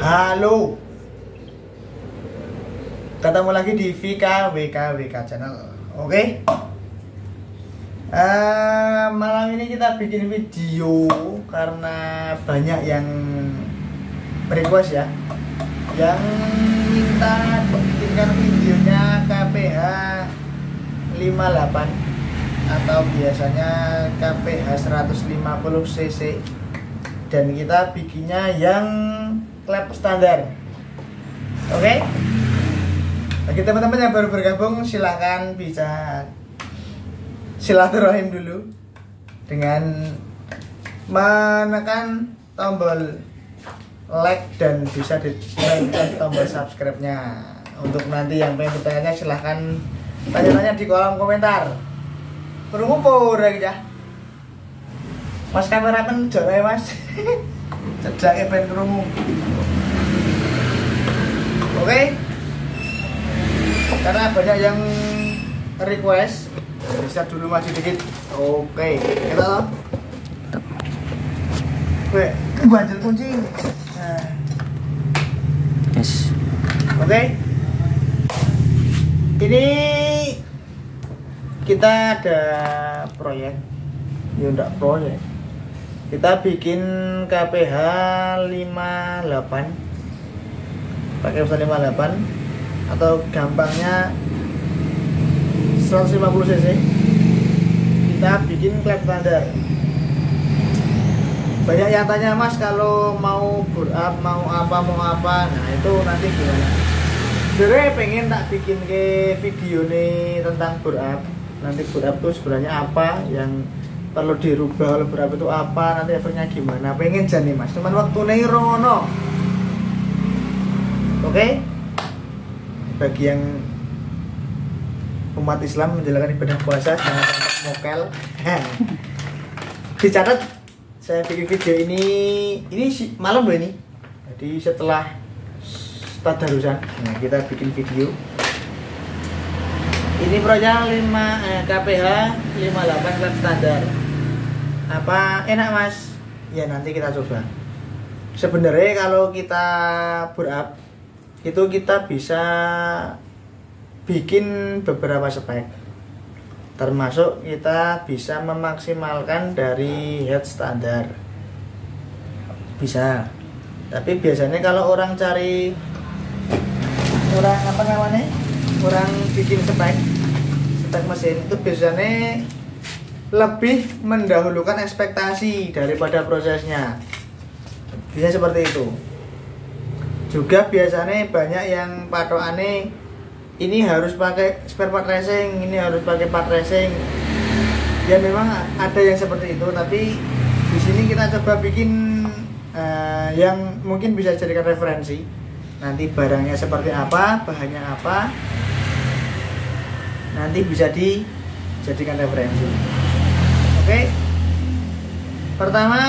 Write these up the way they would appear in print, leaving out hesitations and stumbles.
Halo, ketemu lagi di WK Channel. Oke. Malam ini kita bikin video karena banyak yang request ya, yang minta bikinkan videonya KPH 58 atau biasanya KPH 150 cc, dan kita bikinnya yang klep standar. Oke. Bagi teman-teman yang baru bergabung, silahkan bisa silaturahim dulu dengan menekan tombol like dan bisa ditekan tombol subscribe-nya. Untuk nanti yang pengen bertanya silahkan tanya-tanya di kolom komentar. Berkumpul lagi ya. Mas kameramen jare Mas. Cedake ben krungu. Oke. Karena banyak yang request, bisa dulu maju dikit. Oke, kita loh. Oke, banjir kunci. Nah. Yes. Oke. Ini kita ada proyek. Ya enggak proyek. Kita bikin KPH 58. Pakai urusan 58 atau gampangnya 150 cc. Kita bikin klep standar. Banyak yang tanya, Mas, kalau mau bore up mau apa, nah itu nanti gimana. Sebenarnya pengen tak bikin ke video nih tentang bore up. Nanti bore up itu sebenarnya apa, yang perlu dirubah oleh bore up itu apa, nanti efeknya gimana. Pengen jadi Mas, cuman waktu nih rono. Oke. Bagi yang umat Islam menjalankan ibadah puasa jangan sampai mokel. Dicatat, saya bikin video ini malam loh ini. Jadi setelah tadarusan, nah kita bikin video. Ini proyek KPH 58 klep standar. Apa enak Mas? Ya nanti kita coba. Sebenarnya kalau kita bore up itu kita bisa bikin beberapa spek, termasuk kita bisa memaksimalkan dari head standar bisa. Tapi biasanya kalau orang cari orang bikin spek mesin itu biasanya lebih mendahulukan ekspektasi daripada prosesnya, biasanya seperti itu. Juga biasanya banyak yang patokannya ini harus pakai spare part racing, ini harus pakai part racing. Ya memang ada yang seperti itu, tapi di sini kita coba bikin yang mungkin bisa jadikan referensi. Nanti barangnya seperti apa, bahannya apa, nanti bisa dijadikan referensi. Oke. Pertama,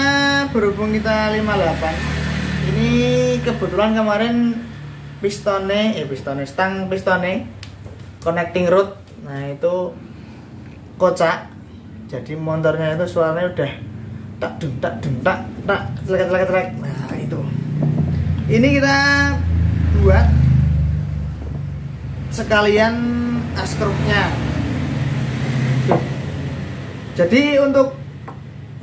berhubung kita 58. Ini kebetulan kemarin stang pistonnya connecting rod, nah itu kocak, jadi motornya itu suaranya udah tak selek. Nah itu, ini kita buat sekalian askrupnya. Jadi untuk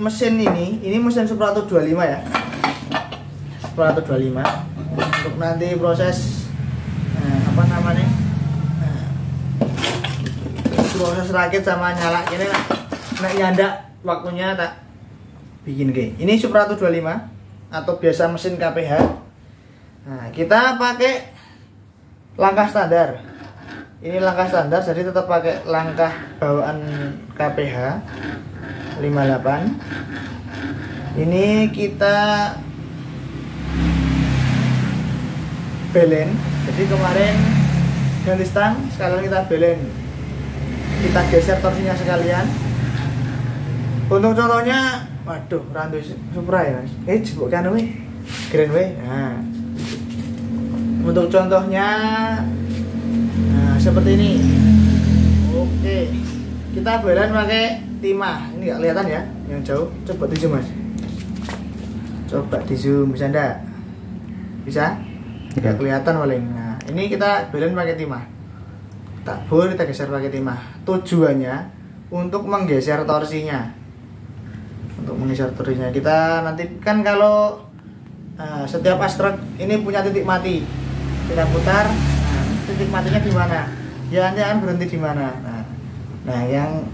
mesin ini mesin Suprato 25 ya, Suprato 25 untuk nanti proses proses rakit sama nyala ini nek nyandak waktunya tak bikin ke. Ini Suprato 25 atau biasa mesin KPH. Nah, kita pakai langkah standar. Ini langkah standar, jadi tetap pakai langkah bawaan KPH 58. Ini kita belen. Jadi kemarin ganti stang, sekarang kita belen. Kita geser torsinya sekalian. Untuk contohnya, waduh, randu Supra ya Mas. Bukan weh, Grand weh. Nah, untuk contohnya, nah seperti ini. Oke, kita belen pakai timah. Ini nggak kelihatan ya, yang jauh. Coba di zoom Mas. Coba di zoom, bisa enggak? bisa nggak kelihatan paling. Nah ini kita belen pakai timah, tak boleh kita geser pakai timah. Tujuannya untuk menggeser torsinya, kita nanti kan kalau setiap astrok ini punya titik mati, kita putar. Nah, titik matinya di mana? Ya nanti akan berhenti di mana. Nah yang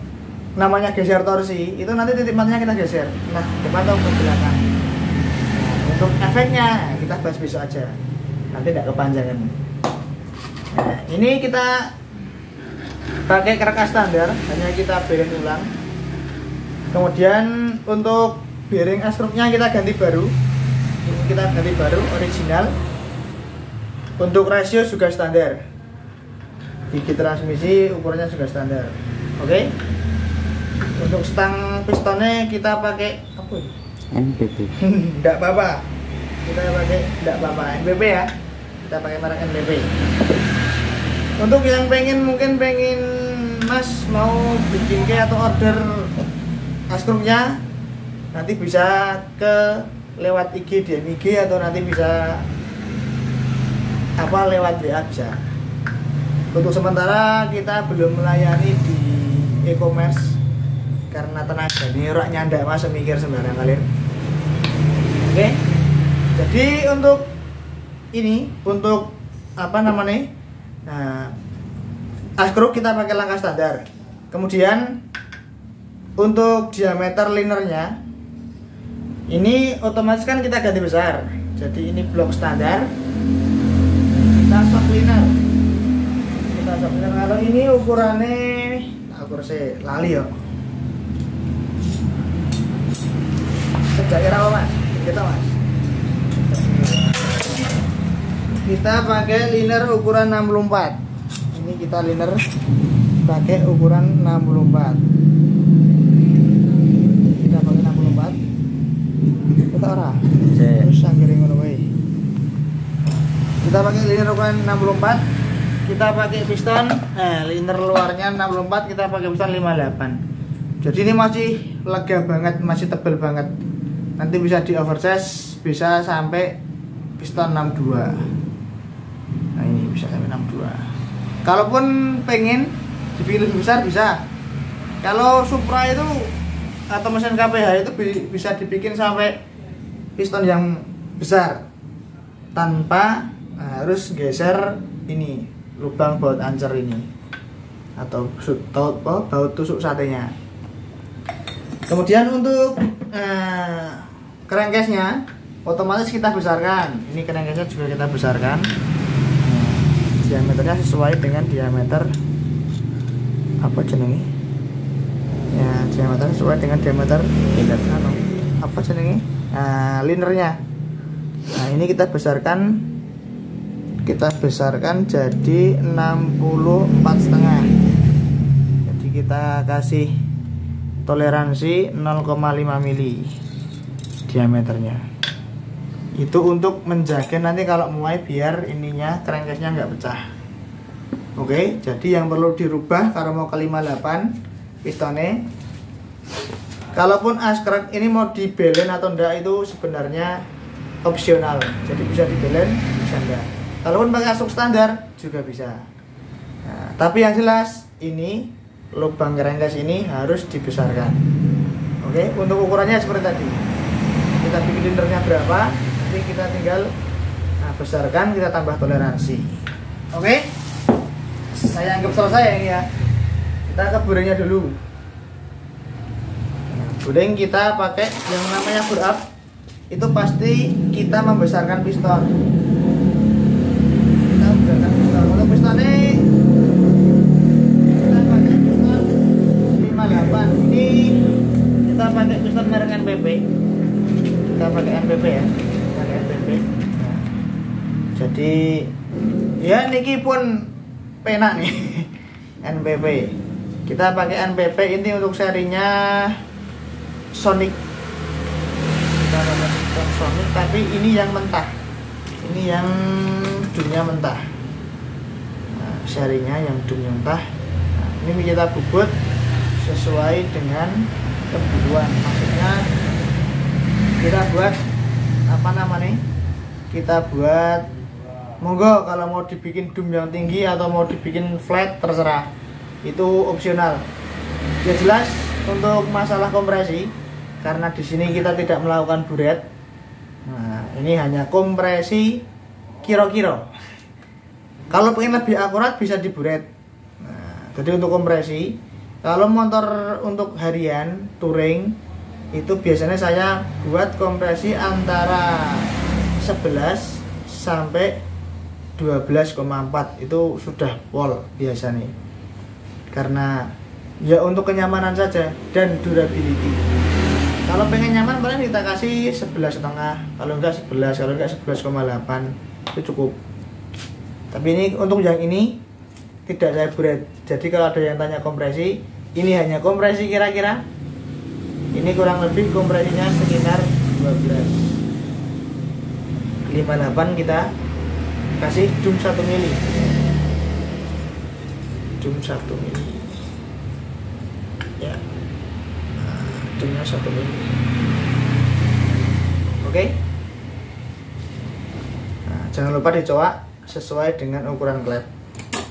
namanya geser torsi itu nanti titik matinya kita geser, nah depan atau ke belakang. Nah, untuk efeknya kita bahas besok aja, nanti tidak kepanjangan. Nah ini kita pakai kerangka standar, hanya kita bearing ulang. Kemudian untuk bearing astrupnya kita ganti baru, ini kita ganti baru original. Untuk rasio juga standar, gigi transmisi ukurannya juga standar. Oke. Untuk stang pistonnya kita pakai apa ini? NPP. Enggak apa-apa. Kita pakai enggak apa-apa NPP ya. Kita pakai merek NPP. Untuk yang mungkin pengen Mas mau bikin atau order askrupnya, nanti bisa ke lewat IG DM IG atau nanti bisa lewat WA bisa. Untuk sementara kita belum melayani di e-commerce karena tenaga ini rak nyandak Mas mikir sembarang kalian. Oke. Jadi untuk ini untuk askrup kita pakai langkah standar. Kemudian untuk diameter linernya ini otomatis kan kita ganti besar. Jadi ini blok standar. Kita shock liner. Kalau ini ukurannya saya lali ya. Sejak era apa Mas? Kita pakai liner ukuran 64. Ini kita liner pakai ukuran 64. Kita pakai 64. Kita ora. Terus akhirnya ngono wae. Kita pakai liner ukuran 64. Kita pakai piston, liner luarnya 64, kita pakai piston 58. Jadi ini masih lega banget, masih tebal banget. Nanti bisa di oversize, bisa sampai piston 62. Nah ini bisa sampai 62. Kalaupun pengen dibikin lebih besar bisa. Kalau Supra itu atau mesin KPH itu bisa dibikin sampai piston yang besar tanpa harus geser ini lubang baut ancer ini atau baut tusuk satenya. Kemudian untuk crankcase-nya otomatis kita besarkan. Ini crankcase-nya juga kita besarkan. Diameternya sesuai dengan diameter apa jenenge? Ya, diameter sesuai dengan diameter linernya. Nah, ini kita besarkan jadi 64,5. Jadi kita kasih toleransi 0,5 mili diameternya. Itu untuk menjaga nanti kalau mulai biar ininya crankcase-nya nggak pecah. Oke, jadi yang perlu dirubah kalau mau ke 58 pistonnya. Kalaupun askrek ini mau dibelen atau enggak itu sebenarnya opsional. Jadi bisa dibelen, bisa enggak. Kalaupun pakai asuk standar juga bisa. Nah, tapi yang jelas ini lubang crankcase ini harus dibesarkan. Oke, untuk ukurannya seperti tadi. Kita bikin linernya berapa, nanti kita tinggal besarkan, kita tambah toleransi. Oke, saya anggap selesai ini ya. Kita ke buringnya dulu. Buring kita pakai yang namanya bore up. Itu pasti kita membesarkan piston. Untuk pistonnya kita pakai piston 58. Ini kita pakai piston merek NPP. Kita pakai NPP ya, pakai NPP. Nah, jadi ya niki pun penak nih NPP. Kita pakai NPP ini untuk serinya Sonic. Kita pakai Sonic, tapi ini yang mentah. Ini yang dumnya mentah. Nah, serinya yang dumnya mentah. Nah, ini kita bubut sesuai dengan kebutuhan. Maksudnya kita buat kita buat, monggo kalau mau dibikin dum yang tinggi atau mau dibikin flat terserah, itu opsional. Ya jelas untuk masalah kompresi, karena di sini kita tidak melakukan buret. Nah, ini hanya kompresi kira-kira. Kalau pengen lebih akurat bisa diburet. Nah, jadi untuk kompresi, kalau motor untuk harian touring itu biasanya saya buat kompresi antara 11 sampai 12,4 itu sudah pol biasa nih. Karena ya untuk kenyamanan saja dan durability. Kalau pengen nyaman paling kita kasih 11,5, kalau enggak 11, kalau enggak 11,8 itu cukup. Tapi ini untuk yang ini tidak saya buret. Jadi kalau ada yang tanya kompresi, ini hanya kompresi kira-kira. Ini kurang lebih kompresinya sekitar 12. 58 kita kasih dum 1 mili. Dum 1 mili. Ya. Nah, dumnya 1 mili. Oke. Nah, jangan lupa dicoak sesuai dengan ukuran klep.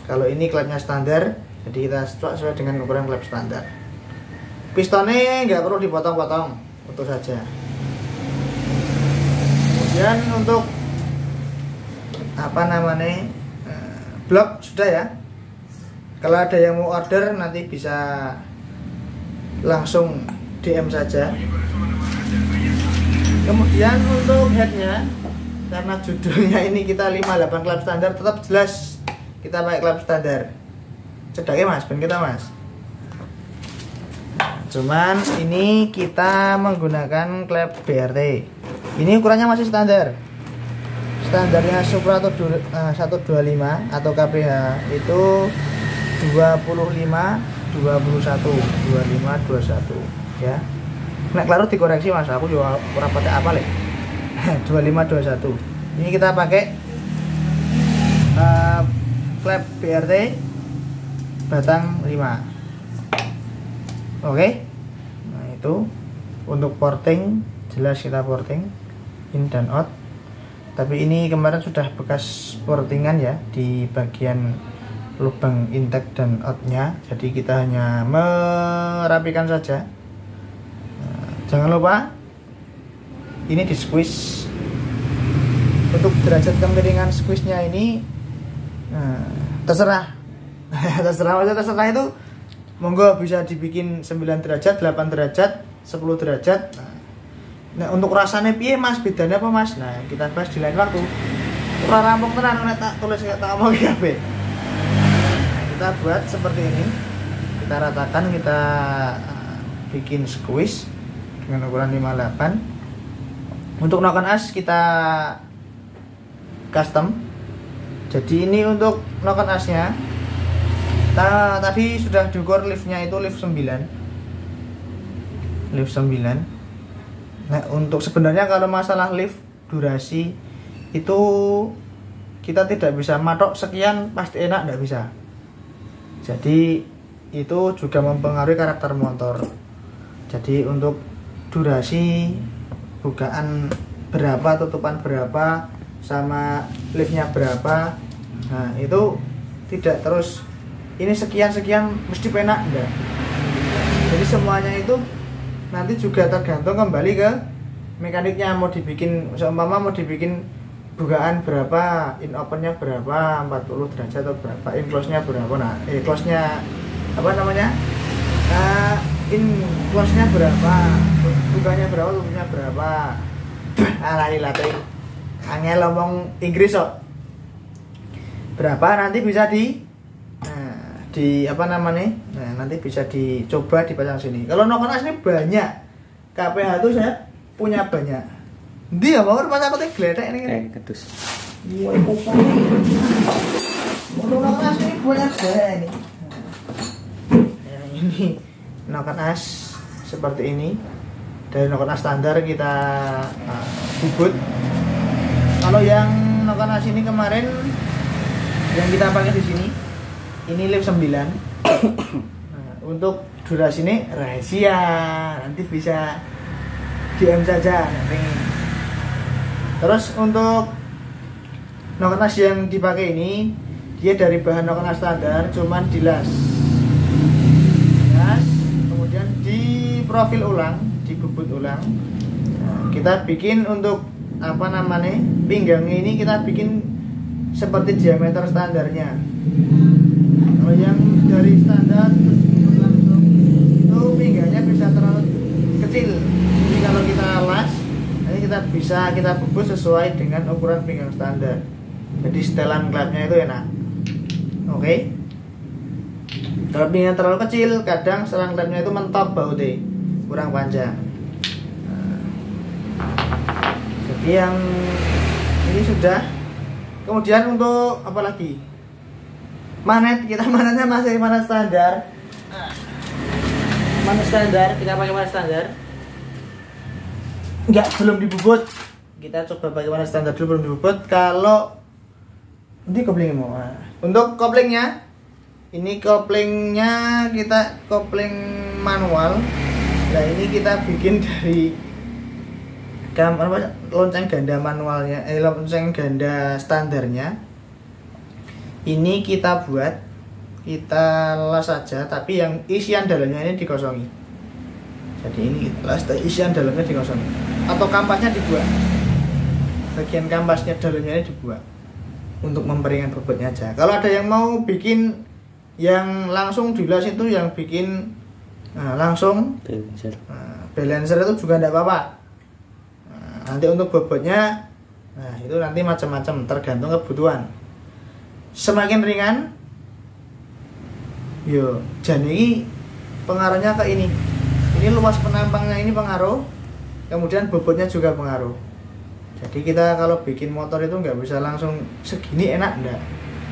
Kalau ini klepnya standar, jadi kita sesuai dengan ukuran klep standar. Pistonnya nggak perlu dipotong-potong, utuh saja. Kemudian untuk apa namanya, blok sudah ya. Kalau ada yang mau order nanti bisa langsung DM saja. Kemudian untuk headnya, karena judulnya ini kita 58 klep standar, tetap jelas kita pakai klep standar. Cedaknya mas, ben kita mas. Cuman ini kita menggunakan klep BRT. Ini ukurannya masih standar. Standarnya Supra 125 atau KPH itu 25 21 ya. Nek claro dikoreksi mas, aku juga kurang pakai apa lek. 25 21. Ini kita pakai klep BRT batang 5. Oke. Nah, itu untuk porting jelas kita porting in dan out. Tapi ini kemarin sudah bekas portingan ya di bagian lubang intake dan outnya. Jadi kita hanya merapikan saja. Nah, jangan lupa ini di squeeze. Untuk derajat kemiringan squeeze-nya ini terserah. terserah itu monggo bisa dibikin 9 derajat, 8 derajat, 10 derajat. Nah, untuk rasanya piye mas, bedanya apa mas? Nah, kita bahas di lain waktu. Ora rampung tenan nek tak tulis tak ngomong kabeh. Nah, kita buat seperti ini. Kita ratakan, kita bikin squeeze dengan ukuran 58. Untuk knock as kita custom. Jadi ini untuk knock asnya. Tadi sudah diukur liftnya itu lift 9. Lift 9. Nah, untuk sebenarnya kalau masalah lift durasi itu kita tidak bisa matok sekian pasti enak, tidak bisa. Jadi itu juga mempengaruhi karakter motor. Jadi untuk durasi bukaan berapa, tutupan berapa, sama liftnya berapa, nah itu tidak terus ini sekian mesti penak, enggak. Jadi semuanya itu nanti juga tergantung kembali ke mekaniknya. Mau dibikin seumpama mau dibikin bukaan berapa, in opennya berapa, 40 derajat atau berapa, in close-nya berapa. Nah, close-nya apa namanya, in close-nya berapa, bukanya berapa, tutupnya berapa. Alhamdulillah angel ngomong Inggris kok. Berapa nanti bisa di apa namanya, nah nanti bisa dicoba dipasang sini. Kalau knock as ini banyak, KPH itu saya punya banyak. Dia mau rumah aku teh gledek ini. Ketus. Iya, untuk knock as ini banyak banget ini. Nah, ini knock as seperti ini. Dari knock as standar kita bubut. Kalau yang knock as ini kemarin yang kita pakai di sini, ini lift 9. Nah, untuk durasi ini rahasia, nanti bisa DM saja nanti. Terus untuk Nokenas yang dipakai ini dia dari bahan nokenas standar, cuman dilas, kemudian diprofil ulang, dibubut ulang. Nah, kita bikin untuk pinggangnya ini kita bikin seperti diameter standarnya. Kalau yang dari standar terus langsung itu pinggangnya bisa terlalu kecil. Jadi kalau kita las, nanti kita bubut sesuai dengan ukuran pinggang standar. Jadi setelan klepnya itu enak. Oke. Kalau pinggang terlalu kecil, kadang setelan klepnya itu mentok bautnya, kurang panjang. Jadi yang ini sudah. Kemudian untuk apa lagi? Manet, kita manetnya masih manet standar. Manet standar, kita pakai manet standar. Belum dibubut. Kita coba pakai manet standar dulu, belum dibubut. Kalau ini koplingnya mau. Untuk koplingnya, ini koplingnya kita kopling manual. Nah ini kita bikin dari lonceng ganda manualnya, lonceng ganda standarnya. Ini kita las saja, tapi yang isian dalamnya ini dikosongi. Jadi ini las, isian dalamnya dikosongi. Atau kampasnya dibuat. Bagian kampasnya dalamnya ini dibuat untuk memperingan bobotnya aja. Kalau ada yang mau bikin yang langsung dilas itu, yang bikin langsung balancer itu juga tidak apa-apa. Nanti untuk bobotnya, itu nanti macam-macam tergantung kebutuhan. Semakin ringan, jan ini pengaruhnya ke ini. Ini luas penampangnya ini pengaruh, kemudian bobotnya juga pengaruh. Jadi kita kalau bikin motor itu nggak bisa langsung segini enak, enggak.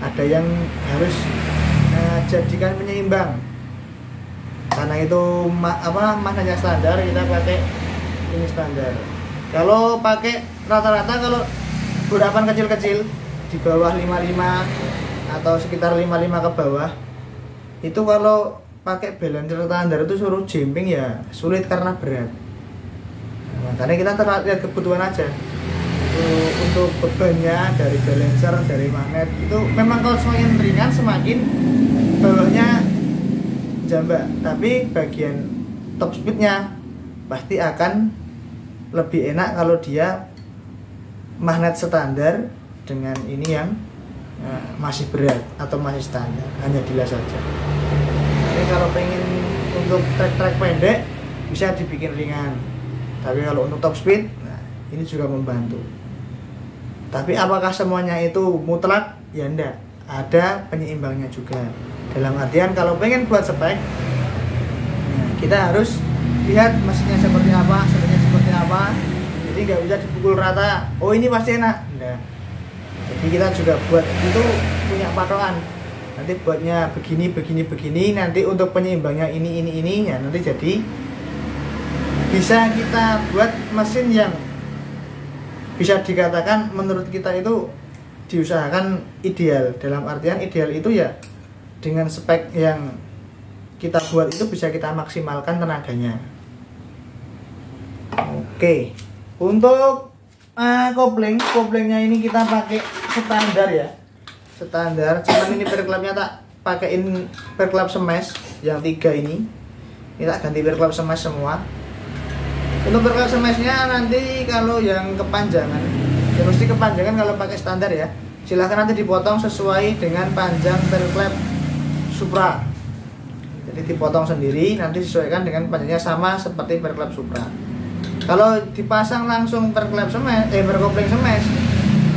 Ada yang harus jadikan penyeimbang. Karena itu masanya standar, kita pakai ini standar. Kalau pakai rata-rata, kalau gurapan kecil-kecil di bawah 55 atau sekitar 55 ke bawah, itu kalau pakai balancer standar itu suruh jemping ya sulit karena berat. Makanya kita lihat kebutuhan aja. Untuk bebannya dari balancer, dari magnet itu memang kalau semakin ringan semakin bawahnya jambak, tapi bagian top speednya pasti akan lebih enak kalau dia magnet standar dengan ini yang masih berat atau masih standar, hanya dilas saja. Tapi kalau pengen untuk trek-trek pendek bisa dibikin ringan, tapi kalau untuk top speed, ini juga membantu. Tapi apakah semuanya itu mutlak? Ya enggak, ada penyeimbangnya juga. Dalam artian kalau pengen buat spek, kita harus lihat mesinnya seperti apa, speknya seperti apa. Jadi nggak bisa dipukul rata, oh ini pasti enak. Nah, jadi kita juga buat itu punya patokan. Nanti buatnya begini, nanti untuk penyeimbangnya ini, ya nanti jadi bisa kita buat mesin yang bisa dikatakan menurut kita itu diusahakan ideal. Dalam artian ideal itu ya dengan spek yang kita buat itu bisa kita maksimalkan tenaganya. Oke, untuk koplingnya ini kita pakai standar ya, standar. Cuman ini perklapnya tak pakaiin perklap smash yang 3 ini. Ini tak ganti perklap smash semua. Untuk perklap smashnya nanti kalau yang kepanjangan, ya mesti kepanjangan kalau pakai standar ya. Silahkan nanti dipotong sesuai dengan panjang perklap Supra. Jadi dipotong sendiri, nanti disesuaikan dengan panjangnya sama seperti perklap Supra. Kalau dipasang langsung perklap smash, perkopling smash,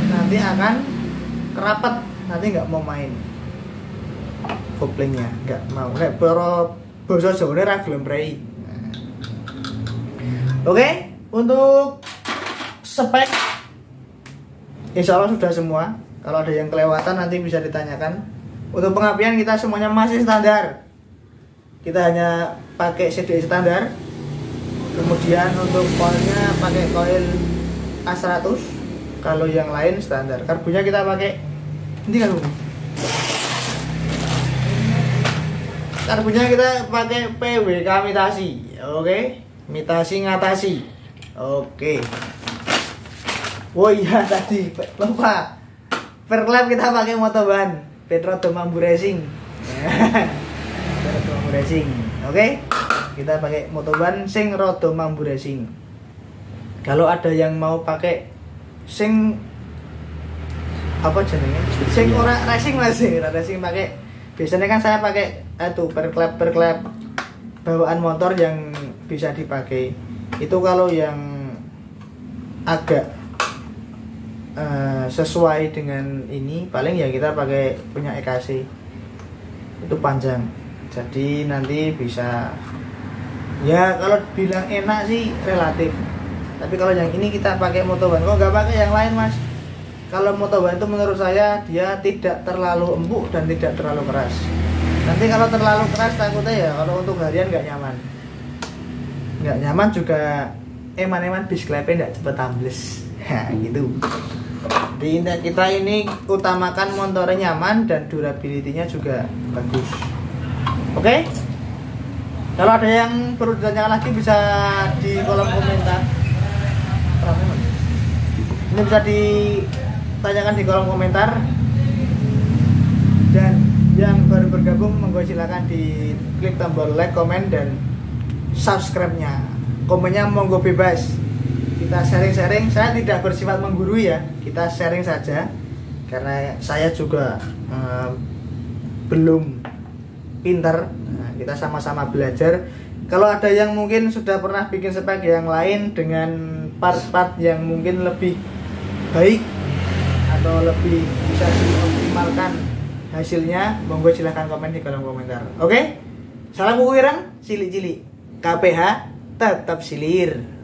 nanti akan kerapat, nanti nggak mau main koplingnya, nggak mau. Nek basa Jawane ra gelem prei. Oke, untuk spek insya Allah sudah semua. Kalau ada yang kelewatan nanti bisa ditanyakan. Untuk pengapian kita semuanya masih standar. Kita hanya pakai CDI standar. Kemudian untuk koilnya pakai koil A100. Kalau yang lain standar. Karbunya kita pakai ini kan. Karbunya kita pakai PWK Mitasi. Oke. Mitasi ngatasi. Oke. Oh iya tadi lupa. perklep kita pakai motoban Petrodo Mambu Racing. Petrodo Mambu Racing. Oke? Kita pakai motoban sing Rodo Mambu Racing. Kalau ada yang mau pakai sing apa jenenge? Sing ora racing Mas, ora racing pakai. Biasanya kan saya pakai perklep bawaan motor yang bisa dipakai. Itu kalau yang agak sesuai dengan ini paling ya kita pakai punya EKC itu panjang, jadi nanti bisa ya kalau bilang enak sih relatif, tapi kalau yang ini kita pakai motoban, kok nggak pakai yang lain Mas? Kalau motoban itu menurut saya dia tidak terlalu empuk dan tidak terlalu keras. Nanti kalau terlalu keras takutnya ya kalau untuk harian nggak nyaman juga, eman-eman bis klepnya nggak cepet ambles. Nah, gitu. Di kita ini utamakan motornya nyaman dan durability-nya juga bagus. Oke? Kalau ada yang perlu ditanyakan lagi bisa di kolom komentar. Ini bisa ditanyakan di kolom komentar. Dan yang baru bergabung monggo silakan di klik tombol like, komen dan subscribe-nya. Komennya monggo bebas. Kita sharing-sharing, saya tidak bersifat menggurui ya, kita sharing saja karena saya juga belum pintar. Nah, kita sama-sama belajar. Kalau ada yang mungkin sudah pernah bikin spek yang lain dengan part-part yang mungkin lebih baik atau lebih bisa dioptimalkan hasilnya, monggo silahkan komen di kolom komentar. Oke? Salam kuku ireng, cilik-cilik. KPH tetap silir.